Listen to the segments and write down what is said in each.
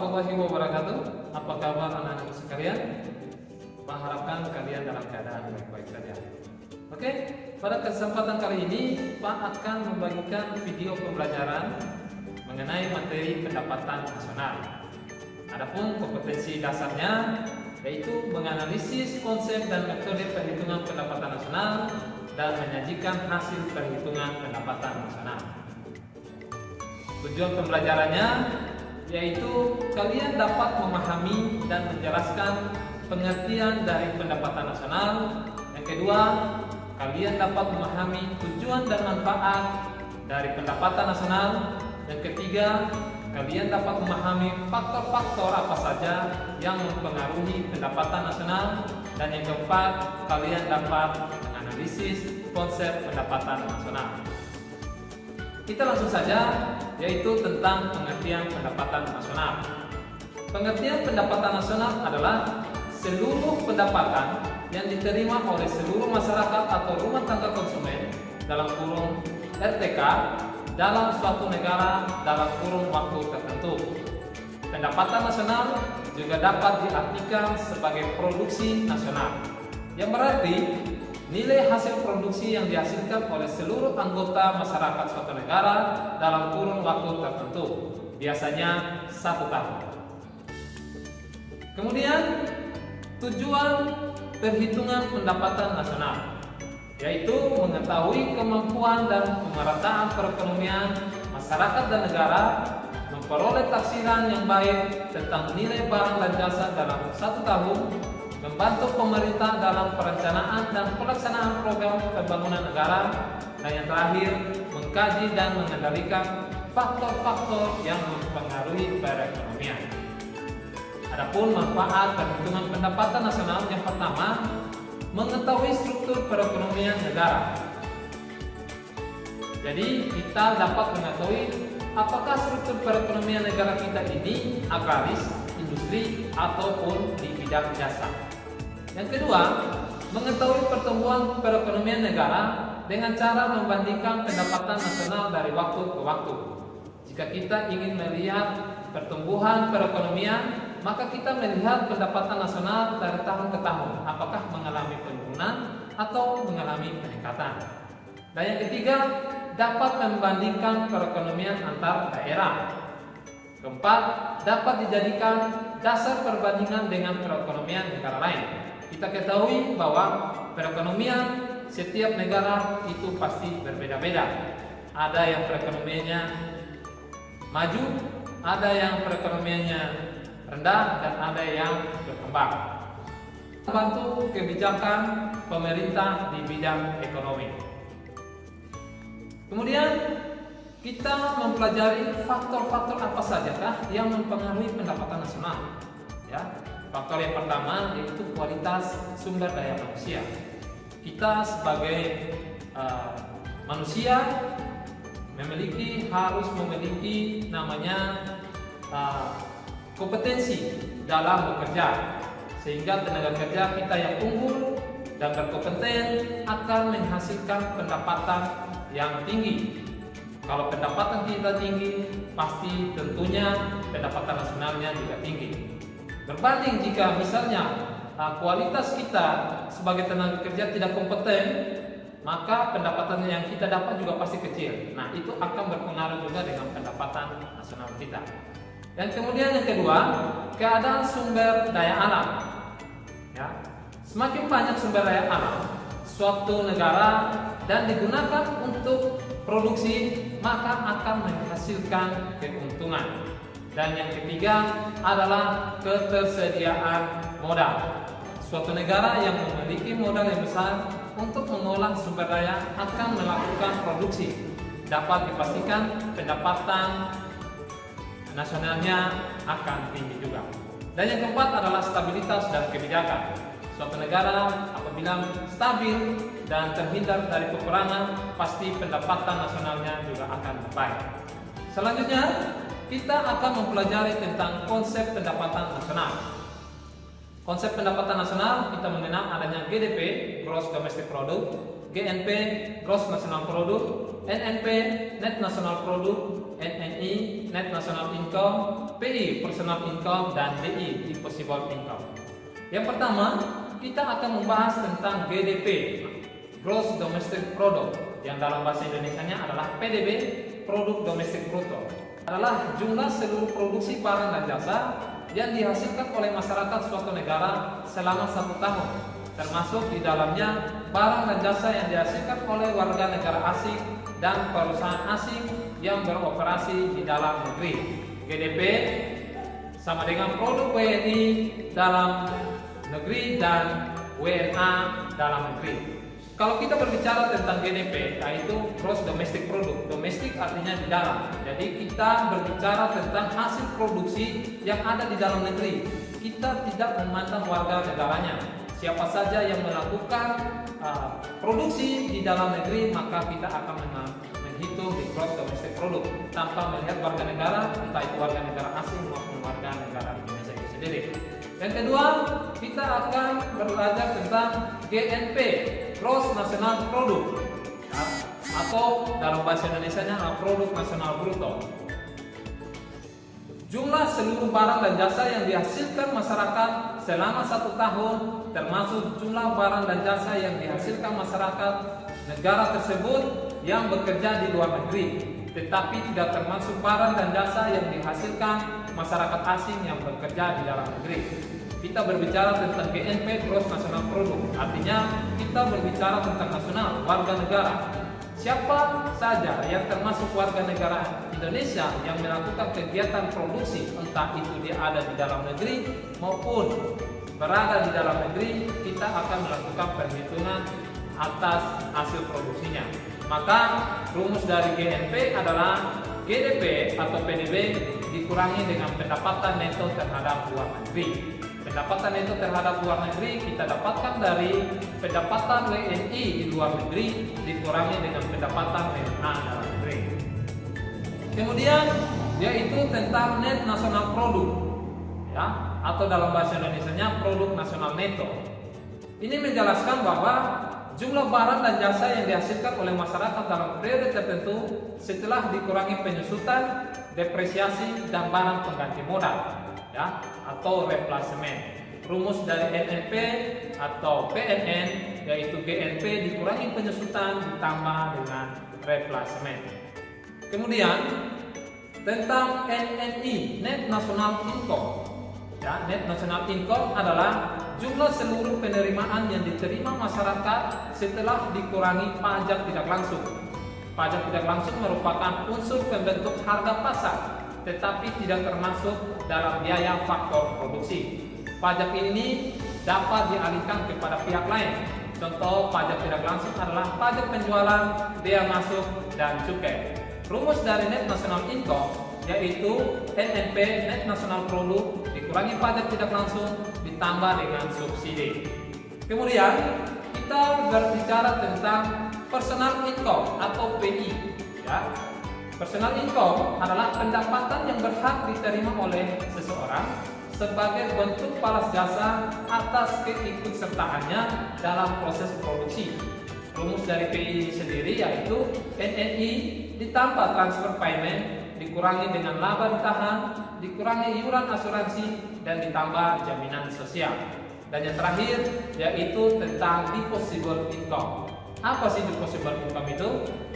warahmatullahi wabarakatuh. Apa kabar anak-anak sekalian? Mengharapkan kalian dalam keadaan baik-baik saja. Oke, pada kesempatan kali ini Pak akan membagikan video pembelajaran mengenai materi pendapatan nasional. Adapun kompetensi dasarnya yaitu menganalisis konsep dan metode perhitungan pendapatan nasional dan menyajikan hasil perhitungan pendapatan nasional. Tujuan pembelajarannya yaitu kalian dapat memahami dan menjelaskan pengertian dari pendapatan nasional. Yang kedua, kalian dapat memahami tujuan dan manfaat dari pendapatan nasional. Yang ketiga, kalian dapat memahami faktor-faktor apa saja yang mempengaruhi pendapatan nasional. Dan yang keempat, kalian dapat menganalisis konsep pendapatan nasional. Kita langsung saja, yaitu tentang pengertian pendapatan nasional. Pengertian pendapatan nasional adalah seluruh pendapatan yang diterima oleh seluruh masyarakat atau rumah tangga konsumen dalam kurung RTK dalam suatu negara dalam kurun waktu tertentu. Pendapatan nasional juga dapat diartikan sebagai produksi nasional, yang berarti nilai hasil produksi yang dihasilkan oleh seluruh anggota masyarakat suatu negara dalam kurun waktu tertentu, biasanya 1 tahun. Kemudian tujuan perhitungan pendapatan nasional yaitu mengetahui kemampuan dan pemerataan perekonomian masyarakat dan negara, memperoleh taksiran yang baik tentang nilai barang dan jasa dalam 1 tahun, membantu pemerintah dalam perencanaan dan pelaksanaan program pembangunan negara, dan yang terakhir mengkaji dan mengendalikan faktor-faktor yang mempengaruhi perekonomian. Adapun manfaat perhitungan pendapatan nasional, yang pertama, mengetahui struktur perekonomian negara. Jadi kita dapat mengetahui apakah struktur perekonomian negara kita ini agraris, industri, ataupun di bidang jasa. Yang kedua, mengetahui pertumbuhan perekonomian negara dengan cara membandingkan pendapatan nasional dari waktu ke waktu. Jika kita ingin melihat pertumbuhan perekonomian, maka kita melihat pendapatan nasional dari tahun ke tahun, apakah mengalami penurunan atau mengalami peningkatan. Dan yang ketiga, dapat membandingkan perekonomian antar daerah. Keempat, dapat dijadikan dasar perbandingan dengan perekonomian negara lain. Kita ketahui bahwa perekonomian setiap negara itu pasti berbeda-beda. Ada yang perekonomiannya maju, ada yang perekonomiannya rendah, dan ada yang berkembang. Membantu kebijakan pemerintah di bidang ekonomi. Kemudian kita mempelajari faktor-faktor apa sajakah yang mempengaruhi pendapatan nasional. Ya, faktor yang pertama yaitu kualitas sumber daya manusia. Kita sebagai manusia harus memiliki namanya kompetensi dalam bekerja, sehingga tenaga kerja kita yang unggul dan berkompeten akan menghasilkan pendapatan yang tinggi. Kalau pendapatan kita tinggi, pasti tentunya pendapatan nasionalnya juga tinggi. Berbanding jika misalnya kualitas kita sebagai tenaga kerja tidak kompeten, maka pendapatan yang kita dapat juga pasti kecil. Nah, itu akan berpengaruh juga dengan pendapatan nasional kita. Dan kemudian yang kedua, keadaan sumber daya alam. Ya, semakin banyak sumber daya alam suatu negara dan digunakan untuk produksi, maka akan menghasilkan keuntungan. Dan yang ketiga adalah ketersediaan modal. Suatu negara yang memiliki modal yang besar untuk mengolah sumber daya akan melakukan produksi. Dapat dipastikan pendapatan nasionalnya akan tinggi juga. Dan yang keempat adalah stabilitas dan kebijakan. Suatu negara apabila stabil dan terhindar dari peperangan, pasti pendapatan nasionalnya juga akan baik. Selanjutnya, kita akan mempelajari tentang konsep pendapatan nasional. Konsep pendapatan nasional kita mengenal adanya GDP, Gross Domestic Product, GNP, Gross National Product, NNP, Net National Product, NNI, net national income, PI personal income, dan DI disposable income. Yang pertama, kita akan membahas tentang GDP, Gross Domestic Product, yang dalam bahasa Indonesianya adalah PDB, Produk Domestik Bruto. Adalah jumlah seluruh produksi barang dan jasa yang dihasilkan oleh masyarakat suatu negara selama 1 tahun, termasuk di dalamnya barang dan jasa yang dihasilkan oleh warga negara asing dan perusahaan asing yang beroperasi di dalam negeri. GDP sama dengan produk WNI dalam negeri dan WNA dalam negeri. Kalau kita berbicara tentang GDP, yaitu Gross Domestic Product, domestik artinya di dalam. Jadi kita berbicara tentang hasil produksi yang ada di dalam negeri. Kita tidak memandang warga negaranya. Siapa saja yang melakukan produksi di dalam negeri, maka kita akan menghitung di Gross Domestic Product tanpa melihat warga negara, entah itu warga negara asing maupun warga negara Indonesia itu sendiri. Yang kedua, kita akan belajar tentang GNP, Gross National Product, ya, atau dalam bahasa Indonesianya Produk Nasional Bruto. Jumlah seluruh barang dan jasa yang dihasilkan masyarakat selama 1 tahun, termasuk jumlah barang dan jasa yang dihasilkan masyarakat negara tersebut yang bekerja di luar negeri, tetapi tidak termasuk barang dan jasa yang dihasilkan masyarakat asing yang bekerja di dalam negeri. Kita berbicara tentang GNP, Gross National Product, artinya kita berbicara tentang nasional, warga negara. Siapa saja yang termasuk warga negara Indonesia yang melakukan kegiatan produksi, entah itu dia ada di dalam negeri maupun berada di dalam negeri, kita akan melakukan perhitungan atas hasil produksinya. Maka rumus dari GNP adalah GDP atau PDB dikurangi dengan pendapatan neto terhadap luar negeri. Pendapatan neto terhadap luar negeri kita dapatkan dari pendapatan WNI di luar negeri dikurangi dengan pendapatan WNA dalam negeri. Kemudian yaitu tentang net national product, ya, atau dalam bahasa Indonesianya produk nasional neto. Ini menjelaskan bahwa jumlah barang dan jasa yang dihasilkan oleh masyarakat dalam periode tertentu setelah dikurangi penyusutan, depresiasi, dan barang pengganti modal, ya, atau replacement. Rumus dari NNP atau PNN yaitu GNP dikurangi penyusutan ditambah dengan replacement. Kemudian tentang NNI, Net National Income. Ya, Net National Income adalah jumlah seluruh penerimaan yang diterima masyarakat setelah dikurangi pajak tidak langsung. Pajak tidak langsung merupakan unsur pembentuk harga pasar, tetapi tidak termasuk dalam biaya faktor produksi. Pajak ini dapat dialihkan kepada pihak lain. Contoh pajak tidak langsung adalah pajak penjualan, bea masuk, dan cukai. Rumus dari Net National Income yaitu NNP, Net National Product, dikurangi pajak tidak langsung ditambah dengan subsidi. Kemudian kita berbicara tentang personal income atau PI, ya. Personal income adalah pendapatan yang berhak diterima oleh seseorang sebagai bentuk balas jasa atas keikutsertaannya dalam proses produksi. Rumus dari PI sendiri yaitu NNI ditambah transfer payment dikurangi dengan laba ditahan, dikurangi iuran asuransi, dan ditambah jaminan sosial. Dan yang terakhir yaitu tentang disposable income. Apa sih disposable income itu?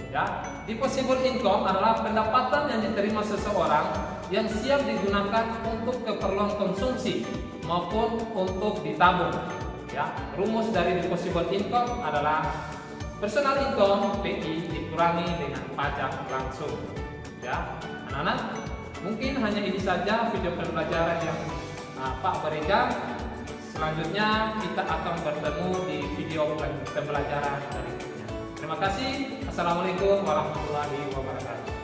Ya, disposable income adalah pendapatan yang diterima seseorang yang siap digunakan untuk keperluan konsumsi maupun untuk ditabung. Ya, rumus dari disposable income adalah personal income PI dikurangi dengan pajak langsung. Ya, anak-anak, mungkin hanya ini saja video pembelajaran yang Pak berikan. Selanjutnya kita akan bertemu di video pembelajaran berikutnya. Terima kasih. Assalamualaikum warahmatullahi wabarakatuh.